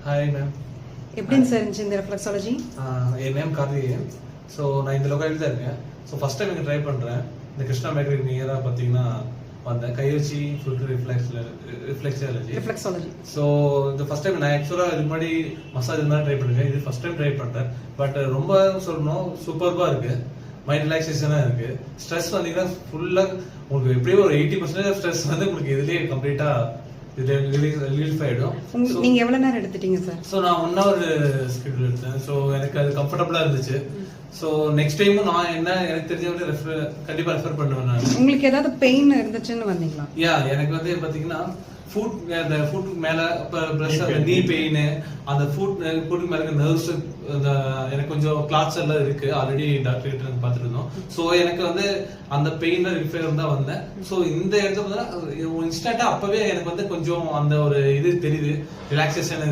Hi ma'am. எப்படின்னு sir இருந்துச்சு இந்த ரெஃப்ளெக்ஸாலஜி? என் நேம் கார்த்திகேயன். ஸோ நான் இந்த லொக்காலிட்டி தான் இருக்கேன். ஸோ ஃபர்ஸ்ட் டைம் இங்கே ட்ரை பண்ணுறேன். இந்த கிருஷ்ணா பேக்கரி நியராக பார்த்தீங்கன்னா வந்தேன். கை வச்சு ஃபுல் ரிஃப்ளெக்ஸாலஜி. ஸோ இந்த ஃபர்ஸ்ட் டைம் நான் ஆக்சுவலாக இதுக்கு முன்னாடி மசாஜ் இருந்தாலும் ட்ரை பண்ணிருக்கேன். இது ஃபர்ஸ்ட் டைம் ட்ரை பண்ணுறேன். பட் ரொம்ப சொல்லணும், சூப்பர்பாக இருக்குது. மைண்ட் ரிலாக்ஸேஷனாக இருக்குது. ஸ்ட்ரெஸ் வந்தீங்கன்னா ஃபுல்லாக உங்களுக்கு எப்படியும் ஒரு 80% ஸ்ட்ரெஸ் வந்து உங்களுக்கு இதுலேயே கம்ப்ளீட்டாக ரிலீஃப் ஆயிடும். நீங்க எவ்வளவு நேரம் எடுத்துட்டீங்க சார்? சோ நான் 1 hour ஸ்கெட்யூல் எடுத்தேன். சோ எனக்கு அது கம்ஃபர்ட்டபிளா இருந்துச்சு. சோ நெக்ஸ்ட் டைமும் நான் எனக்கு தெரிஞ்சவங்க கண்டிப்பா ரெஃபர் பண்ணுவேன் நான். உங்களுக்கு ஏதாவது பெயின் இருந்துச்சுன்னு வந்தீங்களா? எனக்கு வந்து பாத்தீங்கன்னா ஃபுட் மேல பிளஸ் நீ பெயின், அந்த ஃபுட் மேல நர்வ்ஸ், எனக்கு கொஞ்சம் கிளாத்ஸ் எல்லாம் இருக்கு. ஆல்ரெடி டாக்டர் கிட்ட பார்த்துட்டு இருந்தோம். ஸோ எனக்கு வந்து அந்த பெயின் ரிஃபேர் தான் வந்தேன். ஸோ இந்த இடத்துல இன்ஸ்டன்டா அப்பவே எனக்கு வந்து கொஞ்சம் அந்த ஒரு இது தெரியுது, ரிலாக்ஸேஷன்.